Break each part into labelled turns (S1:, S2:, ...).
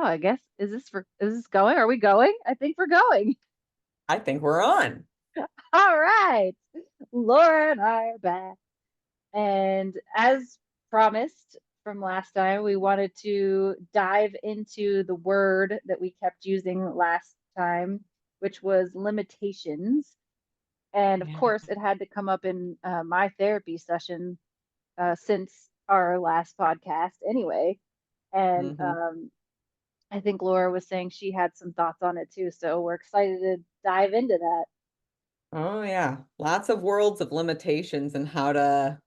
S1: Oh, I guess is this going? Are we going? I think we're going.
S2: I think we're on.
S1: All right. Laura and I are back. And as promised from last time, we wanted to dive into the word that we kept using last time, which was limitations. And of
S2: Yeah.
S1: course, it had to come up in my therapy session since our last podcast anyway. And
S2: Hmm.
S1: I think Laura was saying she had some thoughts on it too. So we're excited to dive into that.
S2: Oh yeah. Lots of worlds of limitations and how to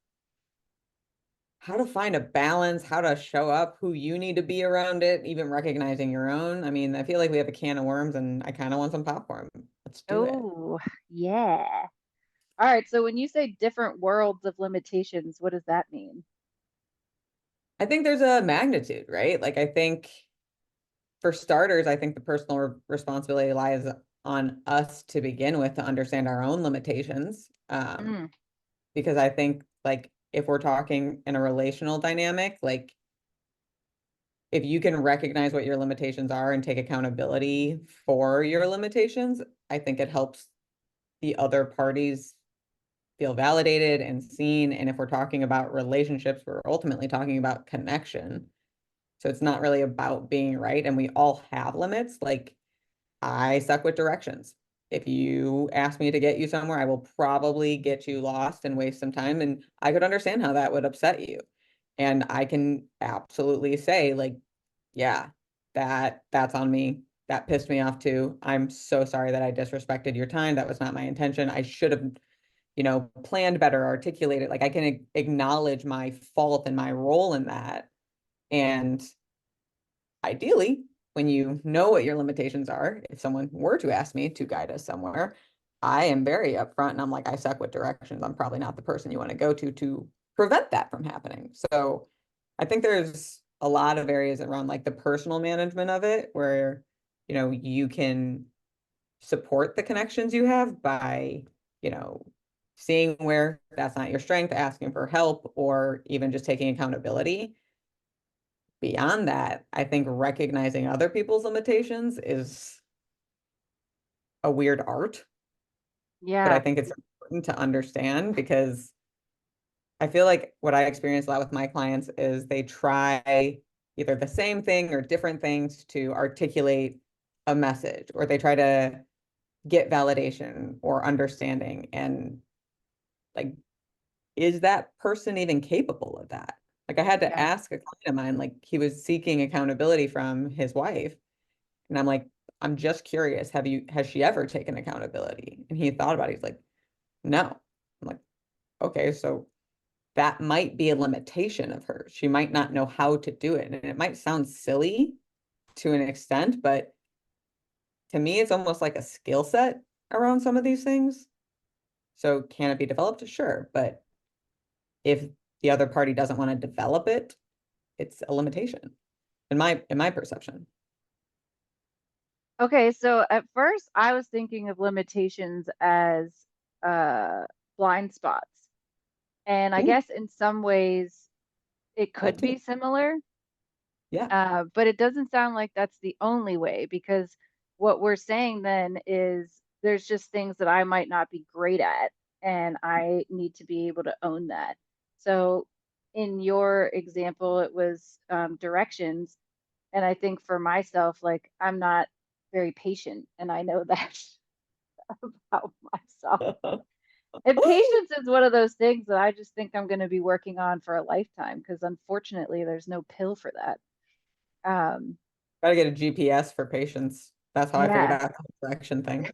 S2: find a balance, how to show up, who you need to be around it, even recognizing your own. I mean, I feel like we have a can of worms and I kind of want some popcorn. Let's do it.
S1: Oh, yeah. All right. So when you say different worlds of limitations, what does that mean?
S2: I think there's a magnitude, right? Like I think for starters, I think the personal responsibility lies on us to begin with to understand our own limitations.
S1: Mm,
S2: Because I think like if we're talking in a relational dynamic, like if you can recognize what your limitations are and take accountability for your limitations, I think it helps the other parties feel validated and seen. And if we're talking about relationships, we're ultimately talking about connection. So it's not really about being right. And we all have limits. Like I suck with directions. If you ask me to get you somewhere, I will probably get you lost and waste some time. And I could understand how that would upset you. And I can absolutely say, like, yeah, that's on me. That pissed me off too. I'm so sorry that I disrespected your time. That was not my intention. I should have, planned better, articulated. Like I can acknowledge my fault and my role in that. And ideally, when you know what your limitations are, if someone were to ask me to guide us somewhere, I am very upfront and I'm like, I suck with directions. I'm probably not the person you want to go to prevent that from happening. So I think there's a lot of areas around like the personal management of it where, you can support the connections you have by, you know, seeing where that's not your strength, asking for help, or even just taking accountability. Beyond that, I think recognizing other people's limitations is a weird art, but I
S1: yeah.
S2: think it's important to understand because I feel like what I experience a lot with my clients is they try either the same thing or different things to articulate a message, or they try to get validation or understanding. And like, is that person even capable of that? Like, I had to
S1: Yeah.
S2: ask a client of mine, like, he was seeking accountability from his wife. And I'm like, I'm just curious, has she ever taken accountability? And he thought about it. He's like, no. I'm like, okay, so that might be a limitation of hers. She might not know how to do it. And it might sound silly to an extent, but to me, it's almost like a skill set around some of these things. So can it be developed? Sure. But if the other party doesn't want to develop it, it's a limitation in my perception.
S1: Okay. So at first, I was thinking of limitations as uh, blind spots. And I
S2: Ooh,
S1: guess in some ways it
S2: that
S1: could
S2: too.
S1: be similar,
S2: Yeah.
S1: but it doesn't sound like that's the only way because what we're saying then is there's just things that I might not be great at, and I need to be able to own that. So in your example, it was directions. And I think for myself, like I'm not very patient, and I know that about myself. And patience is one of those things that I just think I'm going to be working on for a lifetime because unfortunately there's no pill for that. Um,
S2: Gotta get a GPS for patients. That's how I figured
S1: yeah.
S2: out the direction thing.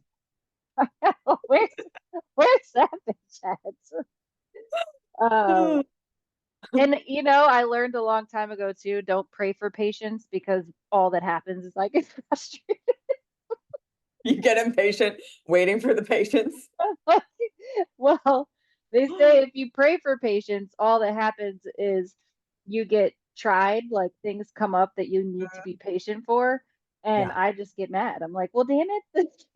S1: where's where's that bitch at? Um, and I learned a long time ago too, don't pray for patience because all that happens is I get frustrated.
S2: You get impatient waiting for the patients.
S1: Well, they say if you pray for patience, all that happens is you get tried, like things come up that you need to be patient for. And
S2: Yeah,
S1: I just get mad. I'm like, well, damn it.
S2: it's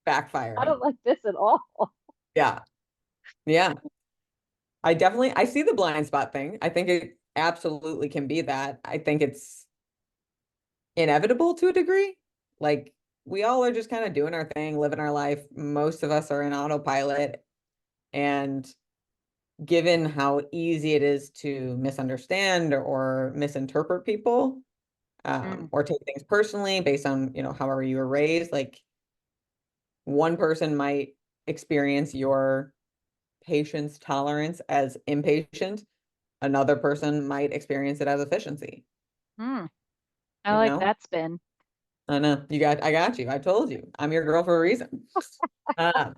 S1: I
S2: backfiring.
S1: don't like this at all.
S2: Yeah. Yeah. I see the blind spot thing. I think it absolutely can be that. I think it's inevitable to a degree. Like we all are just kind of doing our thing, living our life. Most of us are in autopilot. And given how easy it is to misunderstand or misinterpret people,
S1: Mm,
S2: or take things personally based on, however you were raised, like one person might experience your patience tolerance as impatient. Another person might experience it as efficiency,
S1: mm, I
S2: you
S1: like
S2: know?
S1: that spin.
S2: I know I got you. I told you I'm your girl for a reason. Uh,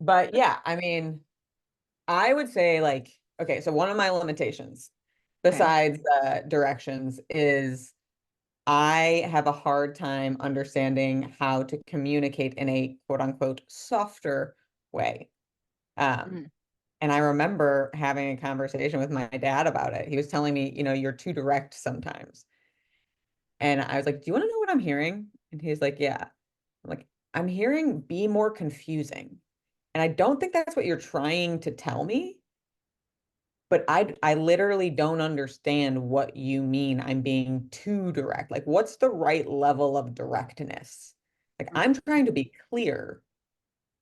S2: but yeah, I mean, I would say like, okay, so one of my limitations
S1: Okay.
S2: besides directions is I have a hard time understanding how to communicate in a quote unquote softer way. Um,
S1: Mm,
S2: and I remember having a conversation with my dad about it. He was telling me, you're too direct sometimes. And I was like, do you want to know what I'm hearing? And he's like, yeah. I'm like, I'm hearing be more confusing. And I don't think that's what you're trying to tell me, but I literally don't understand what you mean I'm being too direct. Like, what's the right level of directness? Like,
S1: mm,
S2: I'm trying to be clear.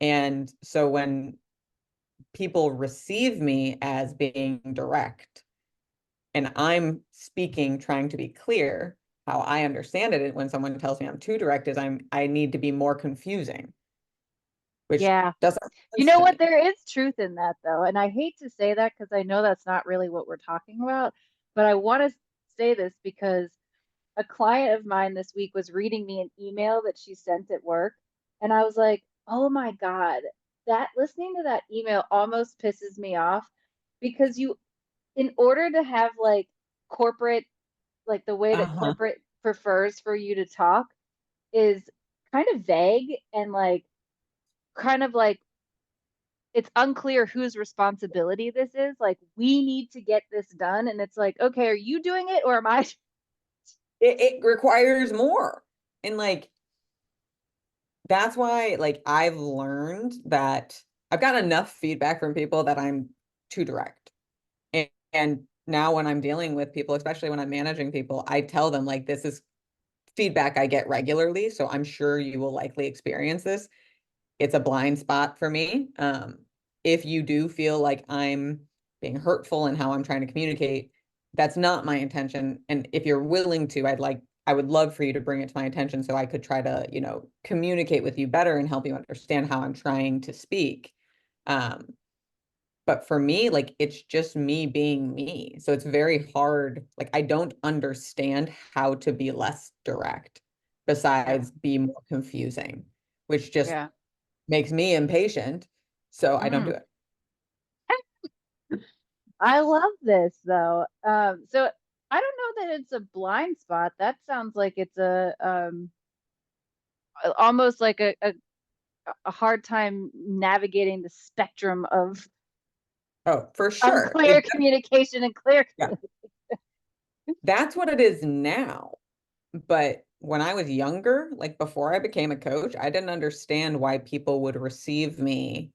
S2: And so when people receive me as being direct and I'm speaking, trying to be clear, how I understand it when someone tells me I'm too direct is I need to be more confusing, which
S1: yeah.
S2: doesn't make
S1: You
S2: sense
S1: know
S2: to
S1: what?
S2: me.
S1: There is truth in that, though. And I hate to say that because I know that's not really what we're talking about. But I want to say this because a client of mine this week was reading me an email that she sent at work. And I was like, oh my God, that listening to that email almost pisses me off because in order to have like corporate, like the way that
S2: Uh-huh.
S1: corporate prefers for you to talk is kind of vague and like, kind of like, it's unclear whose responsibility this is. Like, we need to get this done. And it's like, okay, are you doing it or am I?
S2: It requires more. And like that's why like I've learned that I've got enough feedback from people that I'm too direct. And now when I'm dealing with people, especially when I'm managing people, I tell them like this is feedback I get regularly, so I'm sure you will likely experience this. It's a blind spot for me. If you do feel like I'm being hurtful in how I'm trying to communicate, that's not my intention. And if you're willing to, I would love for you to bring it to my attention so I could try to, communicate with you better and help you understand how I'm trying to speak. Um, but for me, like it's just me being me. So it's very hard. Like I don't understand how to be less direct
S1: Yeah.
S2: besides be more confusing, which just
S1: Yeah.
S2: makes me impatient. So I don't do
S1: Mm.
S2: it.
S1: I love this though. So I don't know that it's a blind spot. That sounds like it's almost like a hard time navigating the spectrum of
S2: Oh, for sure.
S1: unclear communication and clear
S2: Yeah, that's what it is now. But when I was younger, like before I became a coach, I didn't understand why people would receive me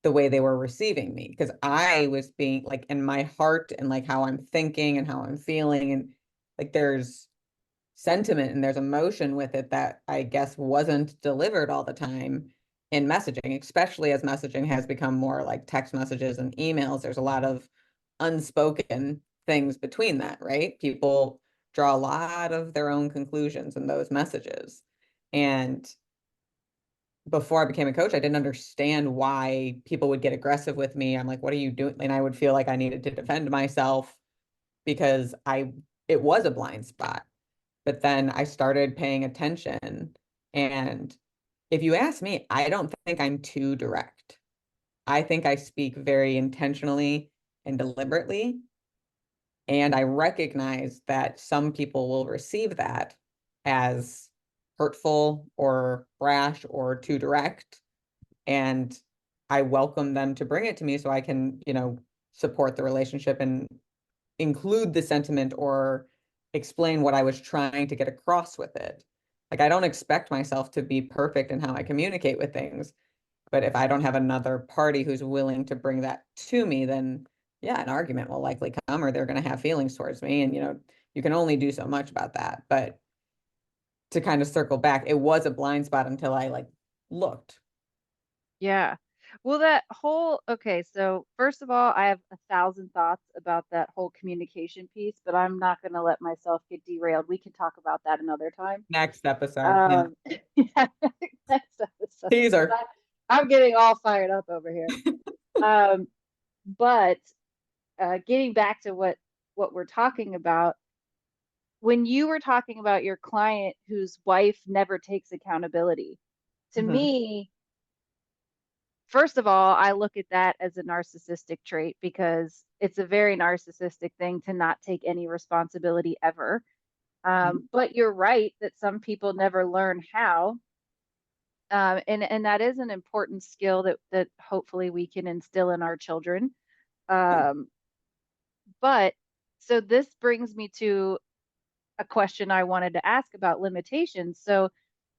S2: the way they were receiving me because I was being like in my heart and like how I'm thinking and how I'm feeling and like there's sentiment and there's emotion with it that I guess wasn't delivered all the time in messaging, especially as messaging has become more like text messages and emails. There's a lot of unspoken things between that, right? People draw a lot of their own conclusions in those messages. And before I became a coach, I didn't understand why people would get aggressive with me. I'm like, what are you doing? And I would feel like I needed to defend myself because it was a blind spot. But then I started paying attention. And if you ask me, I don't think I'm too direct. I think I speak very intentionally and deliberately. And I recognize that some people will receive that as hurtful or brash or too direct. And I welcome them to bring it to me so I can, support the relationship and include the sentiment or explain what I was trying to get across with it. Like, I don't expect myself to be perfect in how I communicate with things, but if I don't have another party who's willing to bring that to me, then yeah, an argument will likely come or they're going to have feelings towards me. And, you can only do so much about that. But to kind of circle back, it was a blind spot until I like looked.
S1: Yeah. Well, okay, so first of all, I have 1,000 thoughts about that whole communication piece, but I'm not going to let myself get derailed. We can talk about that another time.
S2: Next episode, yeah.
S1: Um, yeah, next episode, 'cause
S2: Teaser.
S1: I'm getting all fired up over here. Um, but getting back to what we're talking about, when you were talking about your client whose wife never takes accountability, to
S2: Mhm.
S1: me, first of all, I look at that as a narcissistic trait because it's a very narcissistic thing to not take any responsibility ever. But you're right that some people never learn how. And that is an important skill that hopefully we can instill in our children.
S2: Yeah.
S1: Um, but so this brings me to a question I wanted to ask about limitations. So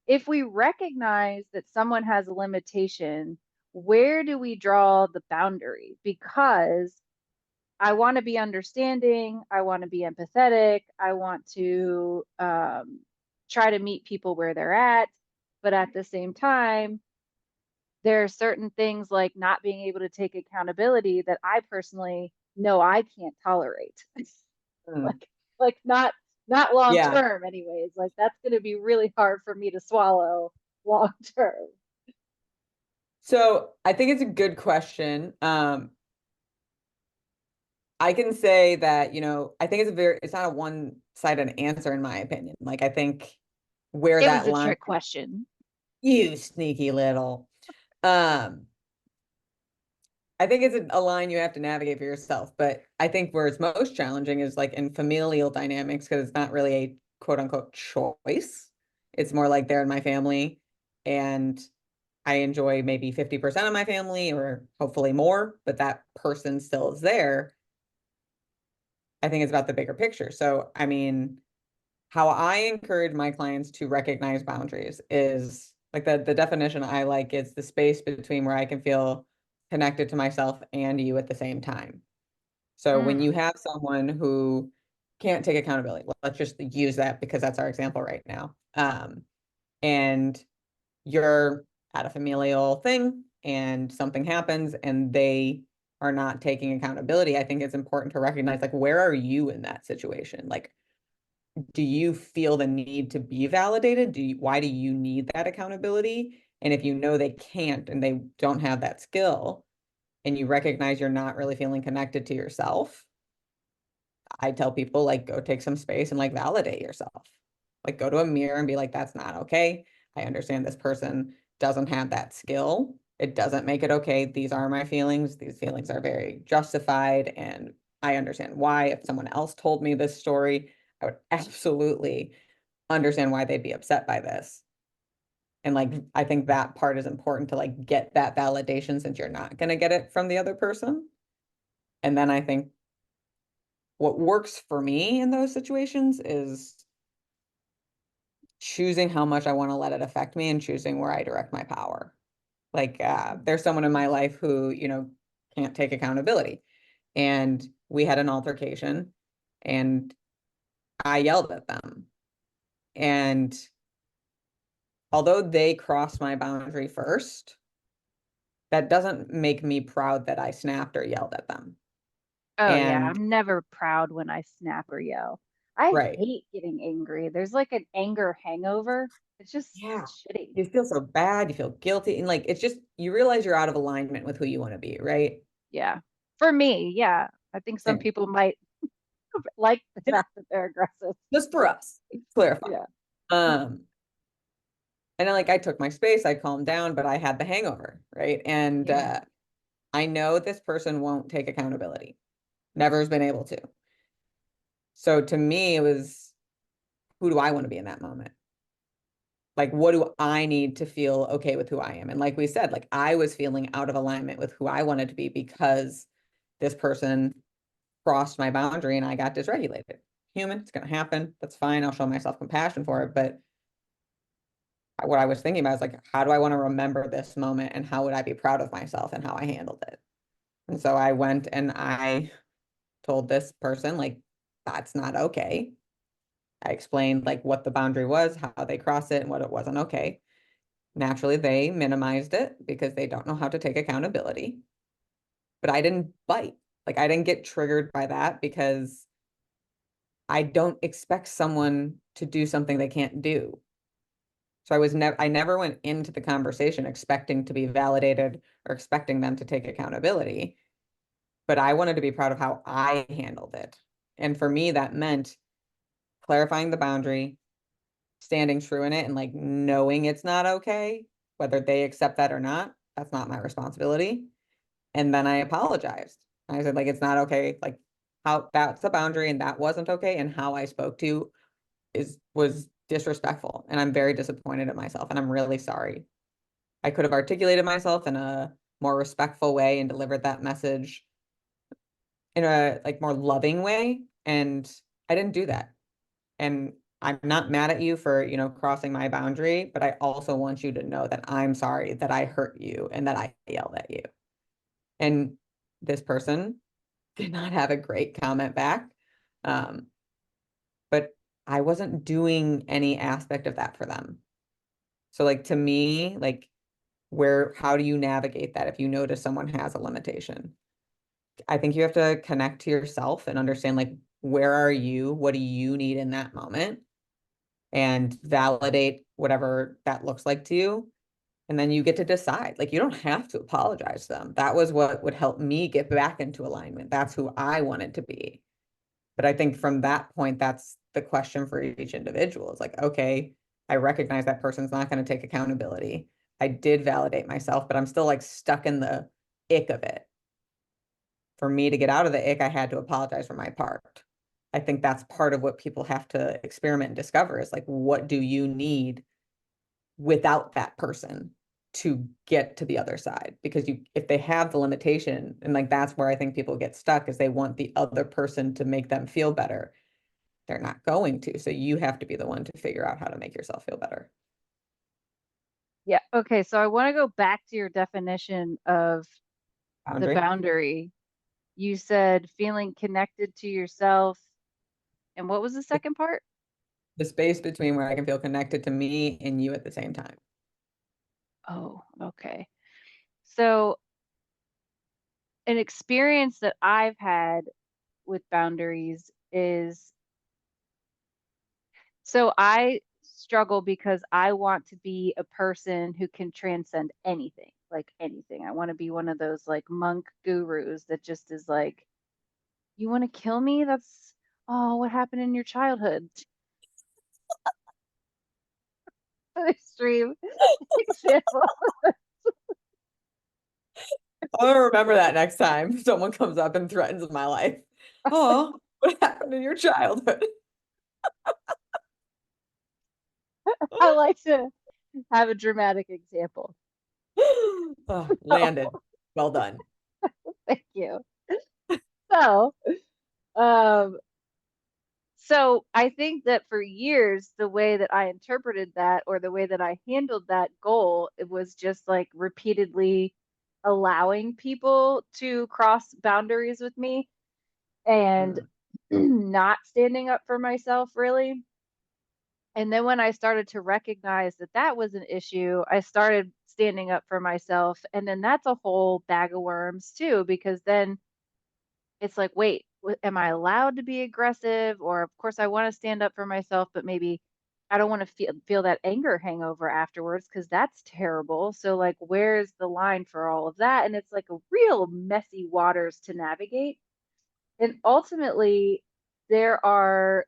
S1: if we recognize that someone has a limitation, where do we draw the boundary? Because I want to be understanding, I want to be empathetic, I want to try to meet people where they're at. But at the same time, there are certain things like not being able to take accountability that I personally know I can't tolerate.
S2: Mm.
S1: Like not long
S2: Yeah.
S1: term anyways. Like that's going to be really hard for me to swallow long term.
S2: So I think it's a good question. I can say that, I think it's not a one-sided answer in my opinion. Like I think where
S1: It was
S2: that
S1: a
S2: line,
S1: trick question.
S2: you sneaky little, um, I think it's a line you have to navigate for yourself. But I think where it's most challenging is like in familial dynamics, because it's not really a quote unquote choice. It's more like they're in my family and I enjoy maybe 50% of my family or hopefully more, but that person still is there. I think it's about the bigger picture. So, I mean, how I encourage my clients to recognize boundaries is like the definition I like is the space between where I can feel connected to myself and you at the same time. So when you
S1: Mm,
S2: have someone who can't take accountability, let's just use that because that's our example right now. And you're at a familial thing and something happens and they are not taking accountability, I think it's important to recognize like where are you in that situation? Like do you feel the need to be validated? Why do you need that accountability? And if you know they can't and they don't have that skill and you recognize you're not really feeling connected to yourself, I tell people like go take some space and like validate yourself. Like go to a mirror and be like, that's not okay. I understand this person doesn't have that skill. It doesn't make it okay. These are my feelings. These feelings are very justified. And I understand why. If someone else told me this story, I would absolutely understand why they'd be upset by this. And like, I think that part is important to like get that validation since you're not going to get it from the other person. And then I think what works for me in those situations is choosing how much I want to let it affect me and choosing where I direct my power. Like, there's someone in my life who, can't take accountability. And we had an altercation and I yelled at them. And although they crossed my boundary first, that doesn't make me proud that I snapped or yelled at them.
S1: oh yeah,
S2: And
S1: I'm never proud when I snap or yell. I
S2: right.
S1: hate getting angry. There's like an anger hangover. It's just
S2: Yeah.
S1: shitty.
S2: You feel so bad, you feel guilty, and like it's just you realize you're out of alignment with who you want to be, right?
S1: Yeah. For me, yeah. I think some
S2: Same.
S1: people might like the
S2: Just
S1: fact that they're aggressive.
S2: just for us, clarify.
S1: Yeah.
S2: Um, and then like I took my space, I calmed down, but I had the hangover, right? And
S1: Yeah.
S2: I know this person won't take accountability. Never has been able to. So to me, it was who do I want to be in that moment? Like, what do I need to feel okay with who I am? And like we said, like I was feeling out of alignment with who I wanted to be because this person crossed my boundary and I got dysregulated. Human, it's going to happen. That's fine. I'll show myself compassion for it. But what I was thinking about is like, how do I want to remember this moment and how would I be proud of myself and how I handled it? And so I went and I told this person, like, that's not okay. I explained like what the boundary was, how they crossed it, and what it wasn't okay. Naturally, they minimized it because they don't know how to take accountability. But I didn't bite. Like I didn't get triggered by that because I don't expect someone to do something they can't do. So I never went into the conversation expecting to be validated or expecting them to take accountability, but I wanted to be proud of how I handled it. And for me, that meant clarifying the boundary, standing true in it, and like knowing it's not okay, whether they accept that or not, that's not my responsibility. And then I apologized. I said, like, it's not okay. Like, how that's the boundary and that wasn't okay. And how I spoke to you was disrespectful. And I'm very disappointed at myself. And I'm really sorry. I could have articulated myself in a more respectful way and delivered that message in a like more loving way. And I didn't do that. And I'm not mad at you for, crossing my boundary, but I also want you to know that I'm sorry that I hurt you and that I yelled at you. And this person did not have a great comment back. Um, but I wasn't doing any aspect of that for them. So like to me, like how do you navigate that if you notice someone has a limitation? I think you have to connect to yourself and understand like where are you? What do you need in that moment? And validate whatever that looks like to you. And then you get to decide. Like you don't have to apologize to them. That was what would help me get back into alignment. That's who I wanted to be. But I think from that point, that's the question for each individual. It's like, okay, I recognize that person's not going to take accountability. I did validate myself, but I'm still like stuck in the ick of it. For me to get out of the ick, I had to apologize for my part. I think that's part of what people have to experiment and discover is like, what do you need without that person to get to the other side? Because if they have the limitation, and like that's where I think people get stuck is they want the other person to make them feel better. They're not going to. So you have to be the one to figure out how to make yourself feel better.
S1: Yeah. Okay. So I want to go back to your definition of the
S2: Boundary,
S1: boundary. You said feeling connected to yourself. And what was the
S2: the,
S1: second part?
S2: the space between where I can feel connected to me and you at the same time.
S1: Oh, okay. So an experience that I've had with boundaries is so I struggle because I want to be a person who can transcend anything, like anything. I want to be one of those like monk gurus that just is like, you want to kill me? That's, oh, what happened in your childhood? Extreme example.
S2: I'll remember that next time someone comes up and threatens my life. Oh, what happened in your childhood?
S1: I like to have a dramatic example.
S2: Oh, landed. Well done.
S1: Thank you. So, um, so I think that for years, the way that I interpreted that or the way that I handled that goal, it was just like repeatedly allowing people to cross boundaries with me and
S2: Mm.
S1: not standing up for myself really. And then when I started to recognize that that was an issue, I started standing up for myself. And then that's a whole bag of worms too, because then it's like, wait, am I allowed to be aggressive? Or of course I want to stand up for myself, but maybe I don't want to feel that anger hangover afterwards because that's terrible. So like where's the line for all of that? And it's like a real messy waters to navigate. And ultimately there are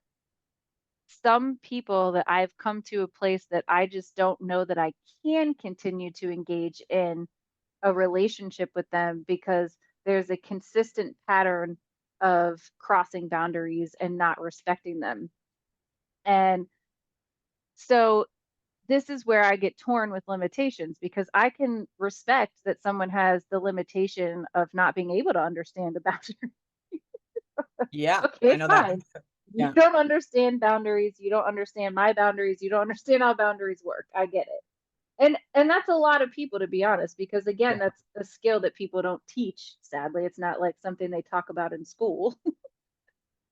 S1: some people that I've come to a place that I just don't know that I can continue to engage in a relationship with them because there's a consistent pattern of crossing boundaries and not respecting them. And so this is where I get torn with limitations because I can respect that someone has the limitation of not being able to understand a boundary.
S2: Yeah, I
S1: Okay,
S2: know that.
S1: fine. You
S2: Yeah.
S1: don't understand boundaries. You don't understand my boundaries. You don't understand how boundaries work. I get it. And that's a lot of people to be honest because again
S2: Yeah.
S1: that's a skill that people don't teach sadly it's not like something they talk about in school.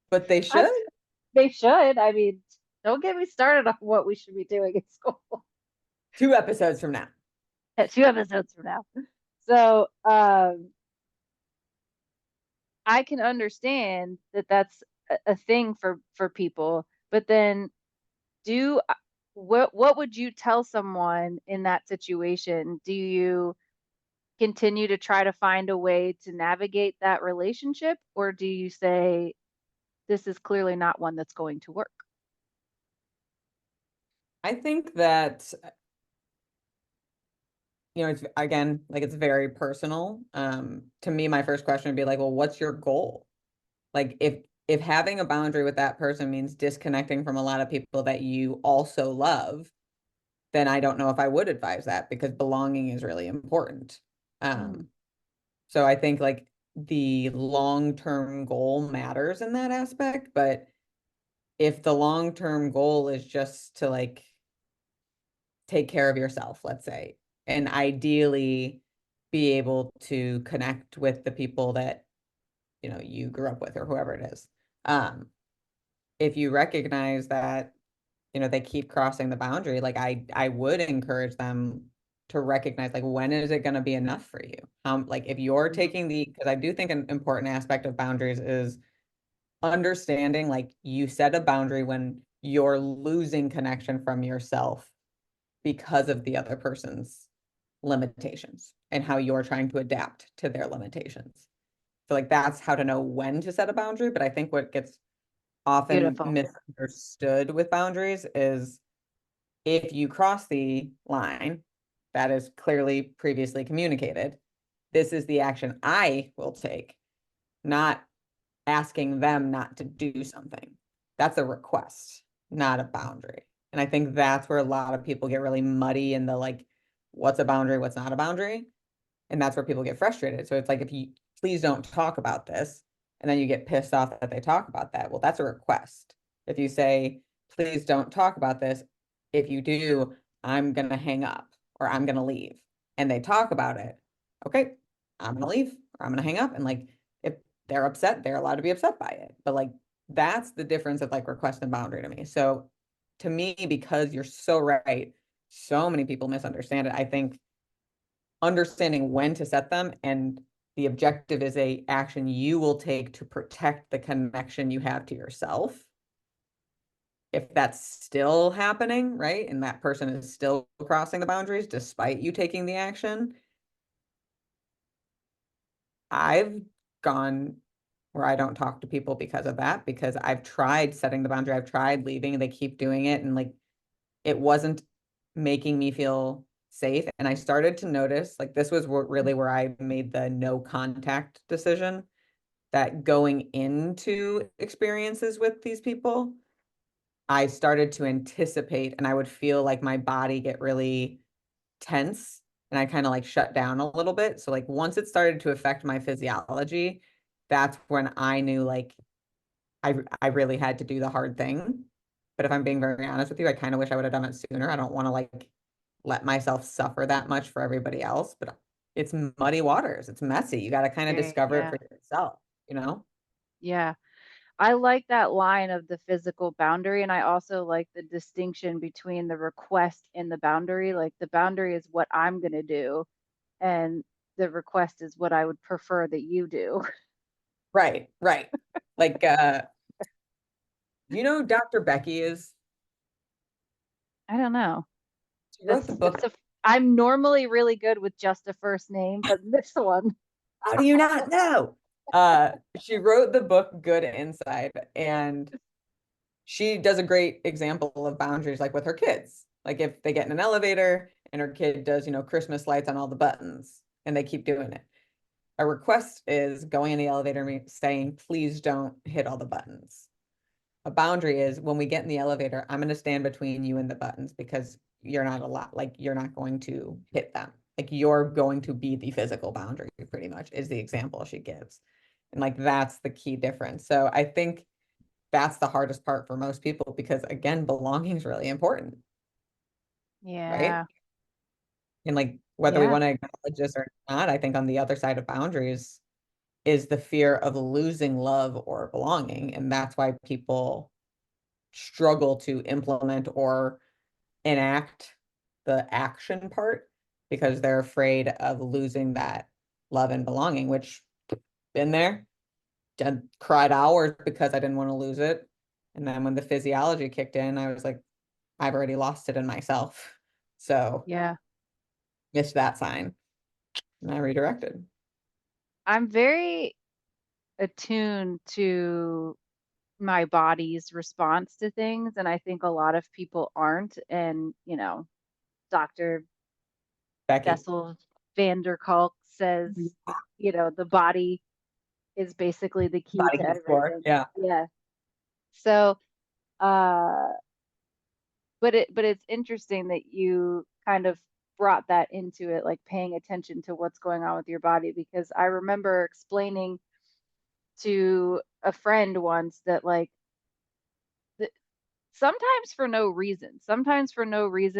S2: But they
S1: I
S2: should.
S1: they should I mean Don't get me started on what we should be doing in school.
S2: 2 episodes from now.
S1: 2 episodes from now. So, I can understand that that's a thing for people, but then do what would you tell someone in that situation? Do you continue to try to find a way to navigate that relationship, or do you say this is clearly not one that's going to work?
S2: I think that, it's again, like it's very personal. To me, my first question would be like, well, what's your goal? Like if having a boundary with that person means disconnecting from a lot of people that you also love, then I don't know if I would advise that because belonging is really important.
S1: Mm,
S2: Um, so I think like the long-term goal matters in that aspect, but if the long-term goal is just to like take care of yourself, let's say, and ideally be able to connect with the people that, you grew up with or whoever it is. Um, if you recognize that, they keep crossing the boundary, like I would encourage them to recognize like when is it going to be enough for you? Like if you're
S1: mhm,
S2: taking because I do think an important aspect of boundaries is understanding like you set a boundary when you're losing connection from yourself because of the other person's limitations and how you're trying to adapt to their limitations. So like that's how to know when to set a boundary. But I think what gets often
S1: beautiful.
S2: misunderstood with boundaries is if you cross the line that is clearly previously communicated, this is the action I will take, not asking them not to do something. That's a request, not a boundary. And I think that's where a lot of people get really muddy in the like, what's a boundary, what's not a boundary. And that's where people get frustrated. So it's like, if you please don't talk about this, and then you get pissed off that they talk about that, well, that's a request. If you say, please don't talk about this, if you do, I'm going to hang up or I'm going to leave, and they talk about it, okay, I'm going to leave or I'm going to hang up. And like, if they're upset, they're allowed to be upset by it. But like, that's the difference of like request and boundary to me. So to me, because you're so right, so many people misunderstand it. I think understanding when to set them and the objective is a action you will take to protect the connection you have to yourself. If that's still happening, right, and that person is still crossing the boundaries despite you taking the action, I've gone where I don't talk to people because of that, because I've tried setting the boundary, I've tried leaving, and they keep doing it, and like it wasn't making me feel safe. And I started to notice, like, this was really where I made the no contact decision, that going into experiences with these people, I started to anticipate and I would feel like my body get really tense and I kind of like shut down a little bit. So, like, once it started to affect my physiology, that's when I knew like I really had to do the hard thing. But if I'm being very honest with you, I kind of wish I would have done it sooner. I don't want to like let myself suffer that much for everybody else, but it's muddy waters. It's messy. You got to kind of discover it
S1: Yeah.
S2: for yourself, you know?
S1: Yeah. I like that line of the physical boundary, and I also like the distinction between the request and the boundary. Like the boundary is what I'm going to do, and the request is what I would prefer that you do.
S2: Right, right. Like, do you know who Dr. Becky is?
S1: I don't know.
S2: She wrote the
S1: That's
S2: book.
S1: a. I'm normally really good with just a first name, but this one,
S2: How do you not know? She wrote the book Good Inside, and she does a great example of boundaries, like with her kids. Like if they get in an elevator and her kid does, Christmas lights on all the buttons and they keep doing it. A request is going in the elevator and saying, please don't hit all the buttons. A boundary is when we get in the elevator, I'm going to stand between you and the buttons because you're not like you're not going to hit them. Like you're going to be the physical boundary, pretty much, is the example she gives. And like that's the key difference. So I think that's the hardest part for most people because again, belonging is really important, right?
S1: yeah,
S2: And like whether we
S1: yeah,
S2: want to acknowledge this or not, I think on the other side of boundaries is the fear of losing love or belonging. And that's why people struggle to implement or enact the action part because they're afraid of losing that love and belonging, which been there, cried hours because I didn't want to lose it. And then when the physiology kicked in, I was like, I've already lost it in myself. So
S1: Yeah.
S2: missed that sign and I redirected.
S1: I'm very attuned to my body's response to things, and I think a lot of people aren't. And, Dr.
S2: Becky,
S1: Bessel van der Kolk says, the body is basically the key
S2: body
S1: to
S2: keeps score.
S1: everything.
S2: Yeah.
S1: Yeah. So, uh, but it's interesting that you kind of brought that into it, like paying attention to what's going on with your body, because I remember explaining to a friend once that, like, th- sometimes for no reason,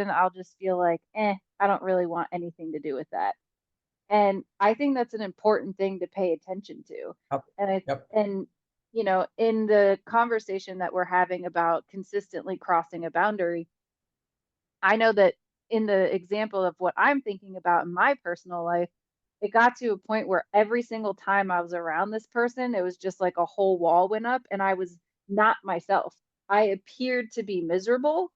S1: I'll just feel like, I don't really want anything to do with that. And I think that's an important thing to pay attention to.
S2: Yep.
S1: And I
S2: Yep.
S1: and in the conversation that we're having about consistently crossing a boundary, I know that in the example of what I'm thinking about in my personal life, it got to a point where every single time I was around this person, it was just like a whole wall went up and I was not myself. I appeared to be miserable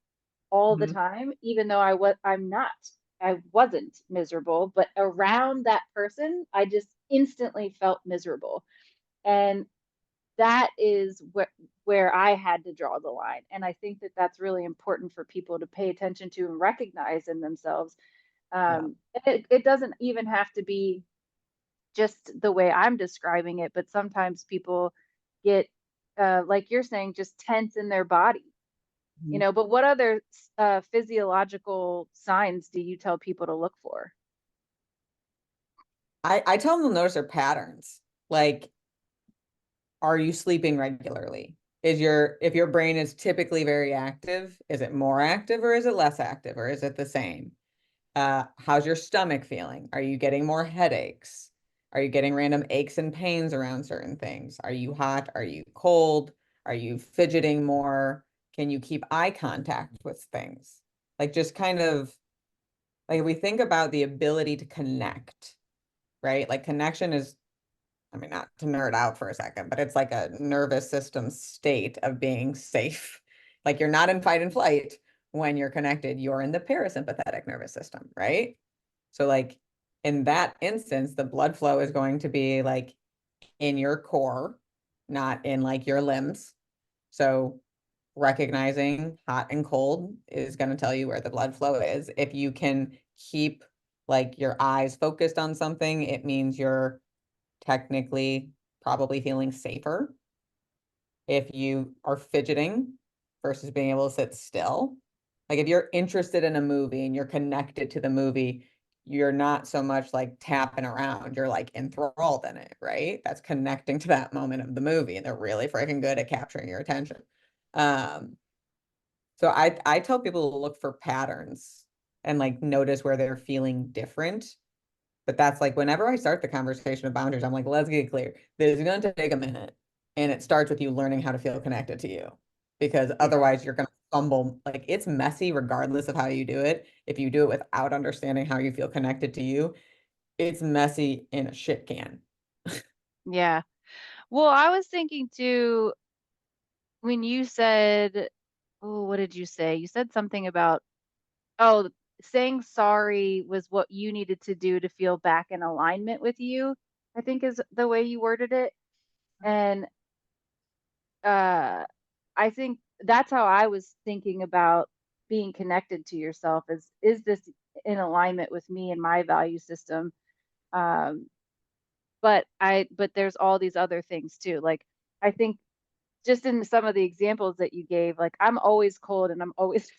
S1: all the
S2: Mhm.
S1: time, even though I'm not. I wasn't miserable, but around that person, I just instantly felt miserable. And that is where I had to draw the line. And I think that that's really important for people to pay attention to and recognize in themselves.
S2: Yeah.
S1: It doesn't even have to be just the way I'm describing it, but sometimes people get, like you're saying, just tense in their body.
S2: Mhm.
S1: But what other physiological signs do you tell people to look for?
S2: I tell them to notice their patterns. Like, are you sleeping regularly? If your brain is typically very active, is it more active or is it less active or is it the same? How's your stomach feeling? Are you getting more headaches? Are you getting random aches and pains around certain things? Are you hot? Are you cold? Are you fidgeting more? Can you keep eye contact with things? Like just kind of like we think about the ability to connect, right? Like connection is, I mean, not to nerd out for a second, but it's like a nervous system state of being safe. Like you're not in fight and flight when you're connected, you're in the parasympathetic nervous system, right? So like in that instance, the blood flow is going to be like in your core, not in like your limbs. So recognizing hot and cold is going to tell you where the blood flow is. If you can keep like your eyes focused on something, it means you're technically probably feeling safer. If you are fidgeting versus being able to sit still, like if you're interested in a movie and you're connected to the movie, you're not so much like tapping around, you're like enthralled in it, right? That's connecting to that moment of the movie, and they're really freaking good at capturing your attention. Um, so I tell people to look for patterns and like notice where they're feeling different. But that's like whenever I start the conversation of boundaries, I'm like, let's get clear. This is going to take a minute. And it starts with you learning how to feel connected to you. Because
S1: Yeah.
S2: otherwise you're going to fumble. Like it's messy regardless of how you do it. If you do it without understanding how you feel connected to you, it's messy in a shit can.
S1: Yeah. Well, I was thinking too, when you said, oh, what did you say? You said something about, oh, saying sorry was what you needed to do to feel back in alignment with you, I think is the way you worded it. And uh, I think that's how I was thinking about being connected to yourself, is this in alignment with me and my value system? Um, but there's all these other things too. Like I think just in some of the examples that you gave, like I'm always cold and I'm always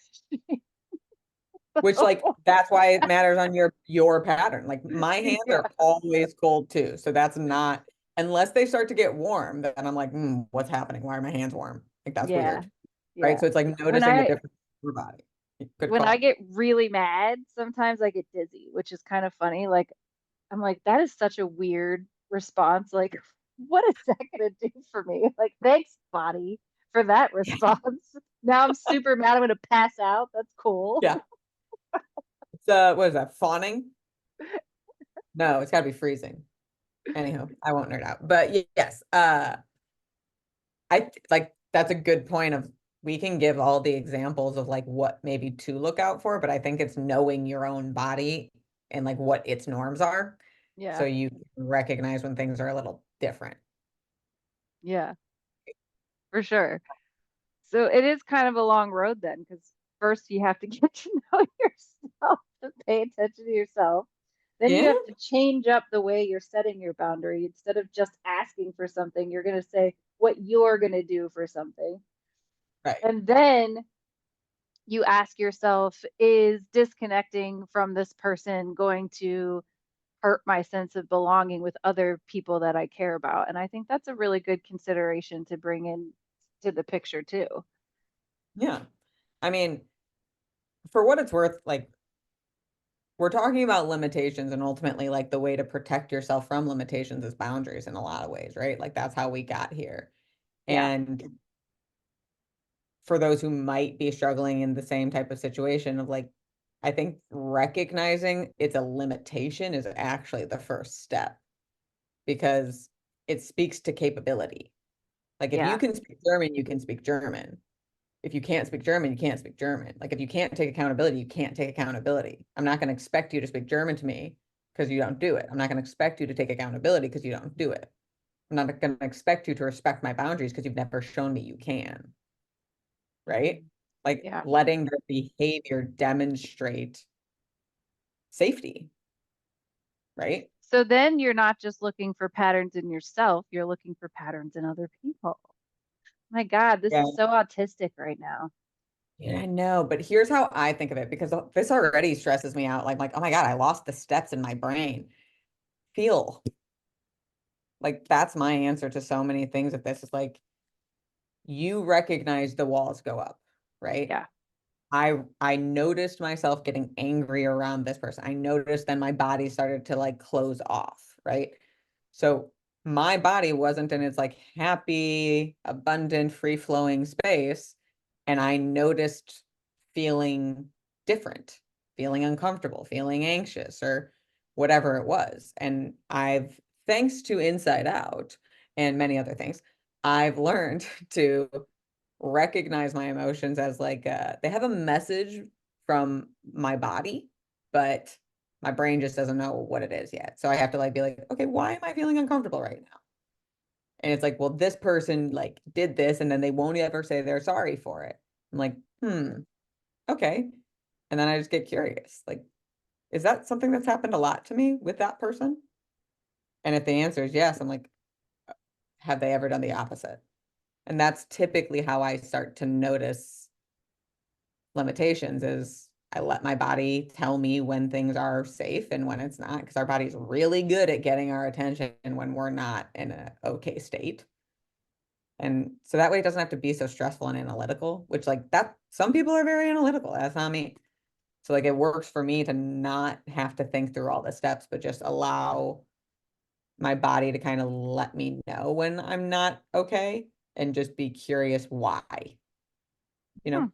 S2: Which like that's why it matters on your pattern. Like my hands
S1: yeah,
S2: are always cold too. So that's not unless they start to get warm, then I'm like, what's happening? Why are my hands warm? Like that's
S1: yeah,
S2: weird. Right.
S1: yeah.
S2: So it's like
S1: When
S2: noticing the
S1: I
S2: difference in your body. Good
S1: when I
S2: call.
S1: get really mad, sometimes I get dizzy, which is kind of funny. Like I'm like, that is such a weird response. Like, what is that gonna do for me? Like, thanks, body, for that
S2: Yeah.
S1: response. Now I'm super mad. I'm gonna pass out. That's cool.
S2: Yeah. It's what is that? Fawning? No, it's gotta be freezing. Anyhow, I won't nerd out. But yes, like that's a good point of we can give all the examples of like what maybe to look out for, but I think it's knowing your own body and like what its norms are. So
S1: Yeah.
S2: you recognize when things are a little different.
S1: Yeah, for sure. So it is kind of a long road then, because first you have to get to know yourself to pay attention to yourself. Then you
S2: Yeah,
S1: have to change up the way you're setting your boundary. Instead of just asking for something, you're going to say what you're going to do for something.
S2: right.
S1: And then you ask yourself, is disconnecting from this person going to hurt my sense of belonging with other people that I care about? And I think that's a really good consideration to bring in to the picture too.
S2: Yeah. I mean, for what it's worth, like we're talking about limitations and ultimately like the way to protect yourself from limitations is boundaries in a lot of ways, right? Like that's how we got here.
S1: Yeah.
S2: And for those who might be struggling in the same type of situation of like, I think recognizing it's a limitation is actually the first step because it speaks to capability. Like if you
S1: Yeah.
S2: can speak German, you can speak German. If you can't speak German, you can't speak German. Like if you can't take accountability, you can't take accountability. I'm not going to expect you to speak German to me because you don't do it. I'm not going to expect you to take accountability because you don't do it. I'm not going to expect you to respect my boundaries because you've never shown me you can, right?
S1: Mhm.
S2: Like
S1: Yeah.
S2: letting your behavior demonstrate safety, right?
S1: So then you're not just looking for patterns in yourself, you're looking for patterns in other people. My God, this
S2: Yeah.
S1: is so autistic right now.
S2: Yeah, I know, but here's how I think of it because this already stresses me out. Like, oh my God, I lost the steps in my brain. Feel like that's my answer to so many things of this is like you recognize the walls go up, right?
S1: Yeah.
S2: I noticed myself getting angry around this person. I noticed then my body started to like close off, right? So my body wasn't in its like happy, abundant, free-flowing space. And I noticed feeling different, feeling uncomfortable, feeling anxious, or whatever it was. And I've, thanks to Inside Out and many other things, I've learned to recognize my emotions as like they have a message from my body, but my brain just doesn't know what it is yet. So I have to like be like, okay, why am I feeling uncomfortable right now? And it's like, well, this person like did this and then they won't ever say they're sorry for it. I'm like, okay. And then I just get curious. Like, is that something that's happened a lot to me with that person? And if the answer is yes, I'm like, have they ever done the opposite? And that's typically how I start to notice limitations is I let my body tell me when things are safe and when it's not, because our body's really good at getting our attention when we're not in a okay state. And so that way it doesn't have to be so stressful and analytical, which like that some people are very analytical. That's not me. So like it works for me to not have to think through all the steps, but just allow my body to kind of let me know when I'm not okay and just be curious why, you
S1: Hmm,
S2: know?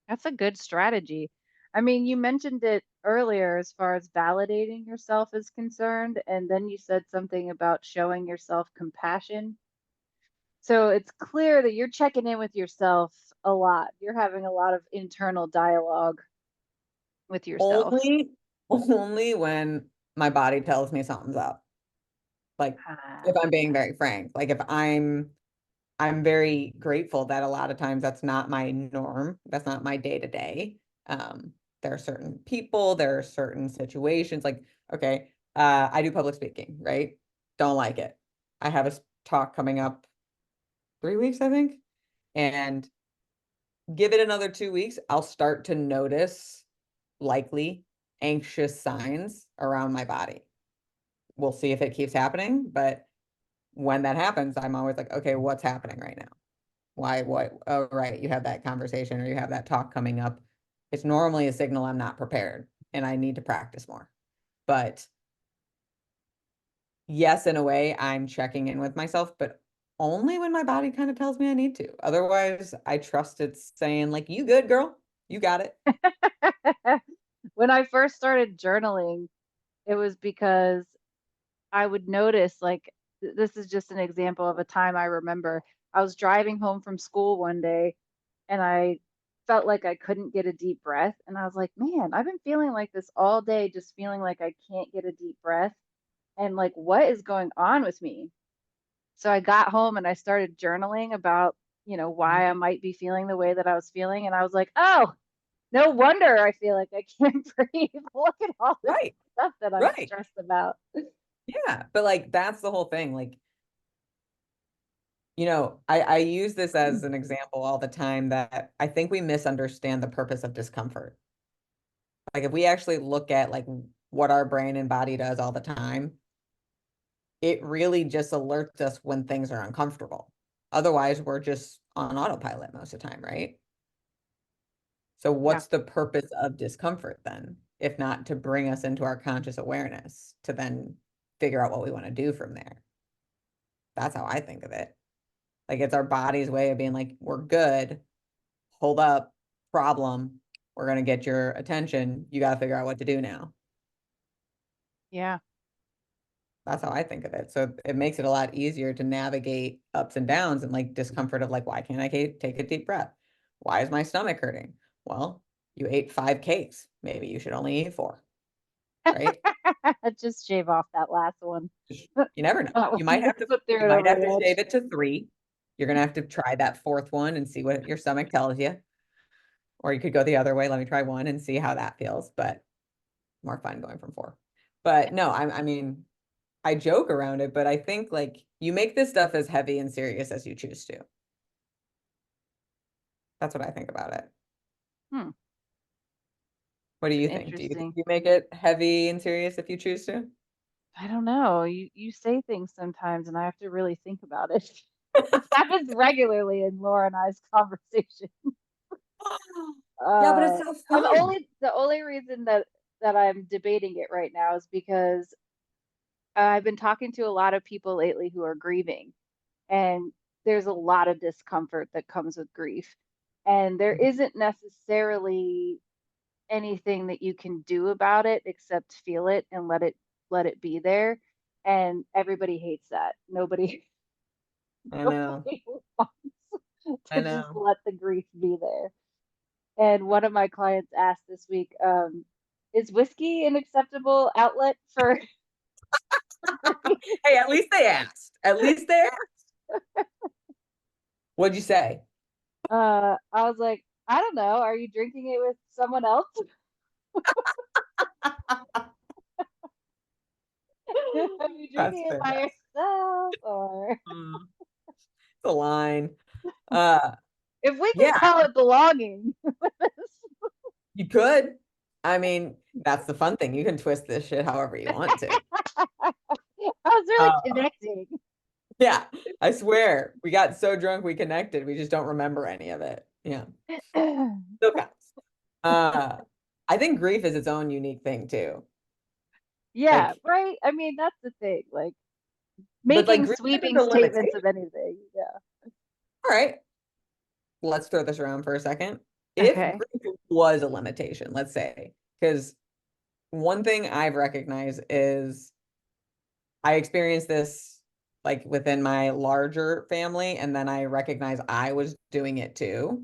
S1: that's a good strategy. I mean, you mentioned it earlier as far as validating yourself is concerned, and then you said something about showing yourself compassion. So it's clear that you're checking in with yourself a lot. You're having a lot of internal dialogue with yourself.
S2: Only only when my body tells me something's up. Like, if
S1: Ah,
S2: I'm being very frank, like, if I'm very grateful that a lot of times that's not my norm, that's not my day to day. There are certain people, there are certain situations, like, okay, I do public speaking, right? Don't like it. I have a talk coming up 3 weeks, I think, and give it another 2 weeks, I'll start to notice likely anxious signs around my body. We'll see if it keeps happening, but when that happens, I'm always like, okay, what's happening right now? Why, what? Oh, right, you have that conversation or you have that talk coming up. It's normally a signal I'm not prepared and I need to practice more. But yes, in a way, I'm checking in with myself, but only when my body kind of tells me I need to. Otherwise, I trust it's saying like, you good, girl? You got it.
S1: When I first started journaling, it was because I would notice, like, this is just an example of a time I remember. I was driving home from school one day and I felt like I couldn't get a deep breath. And I was like, man, I've been feeling like this all day, just feeling like I can't get a deep breath. And like, what is going on with me? So I got home and I started journaling about, why I might be feeling the way that I was feeling. And I was like, oh, no wonder I feel like I can't breathe. Look at all this
S2: Right,
S1: stuff that I'm
S2: right.
S1: stressed about.
S2: Yeah. But like that's the whole thing. Like, I use this as an example all the time that I think we misunderstand the purpose of discomfort. Like if we actually look at like what our brain and body does all the time, it really just alerts us when things are uncomfortable. Otherwise, we're just on autopilot most of the time, right? So
S1: Yeah.
S2: what's the purpose of discomfort then, if not to bring us into our conscious awareness to then figure out what we want to do from there? That's how I think of it. Like it's our body's way of being like, we're good, hold up, problem, we're going to get your attention. You got to figure out what to do now.
S1: Yeah.
S2: That's how I think of it. So it makes it a lot easier to navigate ups and downs and like discomfort of like, why can't I take a deep breath? Why is my stomach hurting? Well, you ate 5 cakes. Maybe you should only eat four, right?
S1: Just shave off that last one.
S2: You never know.
S1: That
S2: You might
S1: one
S2: have to
S1: put
S2: you
S1: it
S2: might
S1: over
S2: have
S1: the
S2: to shave
S1: edge.
S2: it to three. You're gonna have to try that fourth one and see what your stomach tells you. Or you could go the other way. Let me try one and see how that feels, but more fun going from four. But no, I mean, I joke around it, but I think like you make this stuff as heavy and serious as you choose to. That's what I think about it.
S1: Hmm.
S2: What do
S1: It's
S2: you think? Do you think
S1: interesting.
S2: you make it heavy and serious if you choose to?
S1: I don't know. You say things sometimes and I have to really think about it. It happens regularly in Laura and I's conversation.
S2: Yeah, but it's
S1: Uh,
S2: so
S1: and
S2: fun.
S1: the only reason that I'm debating it right now is because I've been talking to a lot of people lately who are grieving, and there's a lot of discomfort that comes with grief. And there isn't necessarily anything that you can do about it except feel it and let it be there. And everybody hates that. Nobody
S2: I know.
S1: nobody wants
S2: I
S1: to just
S2: know.
S1: let the grief be there. And one of my clients asked this week, is whiskey an acceptable outlet for grief?
S2: Hey, at least they asked. At least they asked. What'd you say?
S1: I was like, I don't know. Are you drinking it with someone else? Are you
S2: That's
S1: drinking it by
S2: fantastic.
S1: yourself? Or
S2: Mm, the line. Uh,
S1: if we can
S2: yeah,
S1: call it belonging.
S2: you could. I mean, that's the fun thing. You can twist this shit however you want to.
S1: I was really
S2: Uh,
S1: connecting.
S2: yeah, I swear. We got so drunk we connected. We just don't remember any of it. Yeah. Still counts. Uh, I think grief is its own unique thing too.
S1: Yeah,
S2: Like,
S1: right. I mean, that's the thing. Like
S2: but like
S1: making
S2: grief isn't
S1: sweeping
S2: a
S1: statements
S2: limitation.
S1: of anything. Yeah.
S2: All right, let's throw this around for a second. If
S1: Okay.
S2: grief was a limitation, let's say, because one thing I've recognized is I experienced this like within my larger family, and then I recognized I was doing it too.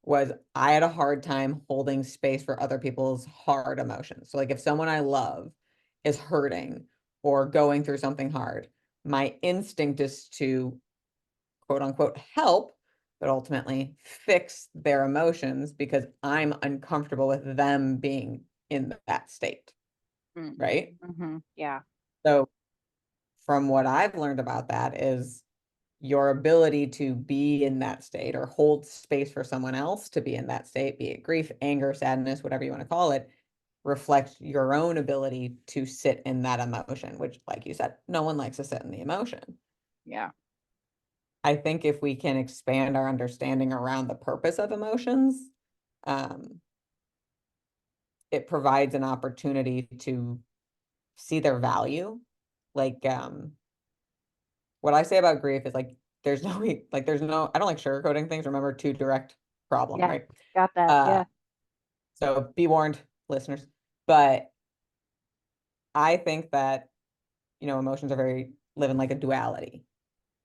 S2: Was I had a hard time holding space for other people's hard emotions. So, like, if someone I love is hurting or going through something hard, my instinct is to quote unquote help, but ultimately fix their emotions because I'm uncomfortable with them being in that state. Right.
S1: Yeah.
S2: So, from what I've learned about that is your ability to be in that state or hold space for someone else to be in that state, be it grief, anger, sadness, whatever you want to call it, reflects your own ability to sit in that emotion, which, like you said, no one likes to sit in the emotion.
S1: Yeah.
S2: I think if we can expand our understanding around the purpose of emotions, um, it provides an opportunity to see their value. Like, what I say about grief is like there's no like there's no, I don't like sugarcoating things. Remember, too direct problem,
S1: Yeah.
S2: right?
S1: Got that.
S2: Uh,
S1: Yeah.
S2: so be warned, listeners. But I think that, emotions are very live in like a duality.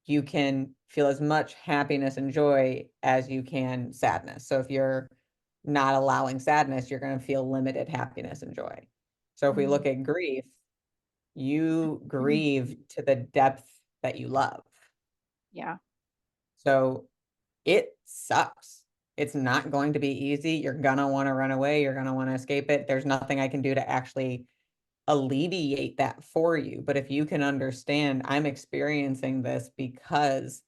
S2: You can feel as much happiness and joy as you can sadness. So if you're not allowing sadness, you're going to feel limited happiness and joy. So if we
S1: Mm.
S2: look at grief, you grieve to the depth that you love.
S1: Yeah.
S2: So it sucks. It's not going to be easy. You're going to want to run away. You're going to want to escape it. There's nothing I can do to actually alleviate that for you. But if you can understand, I'm experiencing this because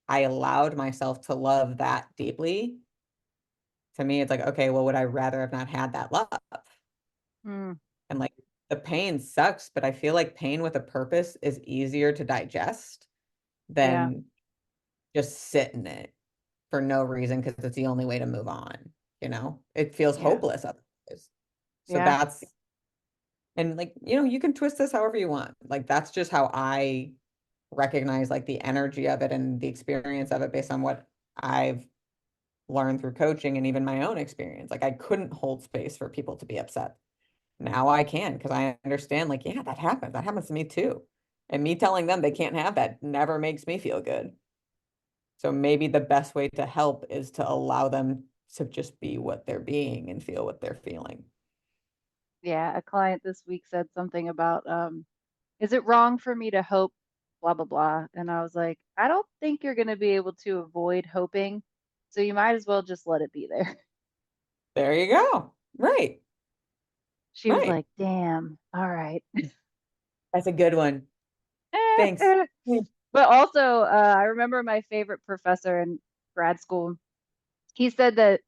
S2: I allowed myself to love that deeply. To me, it's like, okay, well, would I rather have not had that love?
S1: Mm.
S2: And like the pain sucks, but I feel like pain with a purpose is easier to digest
S1: Yeah.
S2: than just sit in it for no reason because it's the only way to move on. It feels
S1: Yeah.
S2: hopeless otherwise. So
S1: Yeah.
S2: that's, and like, you can twist this however you want. Like, that's just how I recognize like the energy of it and the experience of it based on what I've learned through coaching and even my own experience. Like, I couldn't hold space for people to be upset. Now I can because I understand, like, yeah, that happens. That happens to me too. And me telling them they can't have that never makes me feel good. So maybe the best way to help is to allow them to just be what they're being and feel what they're feeling.
S1: Yeah. A client this week said something about, is it wrong for me to hope, blah, blah, blah. And I was like, I don't think you're going to be able to avoid hoping. So you might as well just let it be there.
S2: There you go. Right.
S1: She was
S2: Right.
S1: like, damn. All right.
S2: That's a good one. Thanks.
S1: But also, I remember my favorite professor in grad school. He said that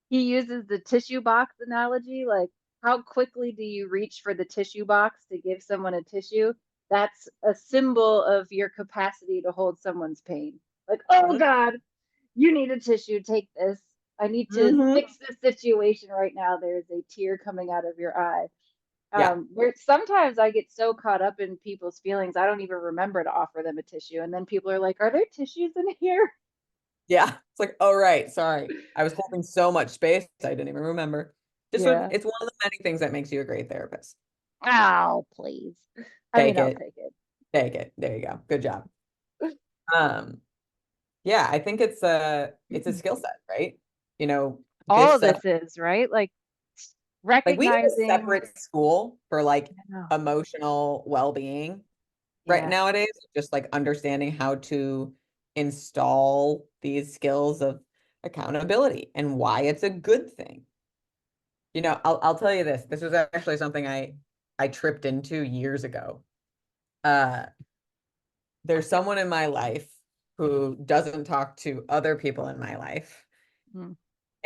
S1: he uses the tissue box analogy, like how quickly do you reach for the tissue box to give someone a tissue? That's a symbol of your capacity to hold someone's pain. Like, oh God, you need a tissue, take this. I need to
S2: Mm-hmm.
S1: fix this situation right now. There's a tear coming out of your eye.
S2: Yeah.
S1: Where sometimes I get so caught up in people's feelings, I don't even remember to offer them a tissue. And then people are like, are there tissues in here?
S2: Yeah. It's like, oh, right. Sorry. I was holding so much space. I didn't even remember.
S1: Yeah.
S2: It's one of the many things that makes you a great therapist.
S1: Oh, please. I mean,
S2: Take
S1: I'll
S2: it.
S1: take it.
S2: Take it. There you go. Good job. Um, yeah, I think it's a skill set, right? You know,
S1: All
S2: this
S1: of
S2: stuff,
S1: this is, right? Like
S2: like we have a
S1: recognizing,
S2: separate school for like
S1: oh,
S2: emotional well-being right
S1: yeah,
S2: nowadays, just like understanding how to install these skills of accountability and why it's a good thing. I'll tell you this. This was actually something I tripped into years ago. Uh, there's someone in my life who doesn't talk to other people in my life,
S1: mm,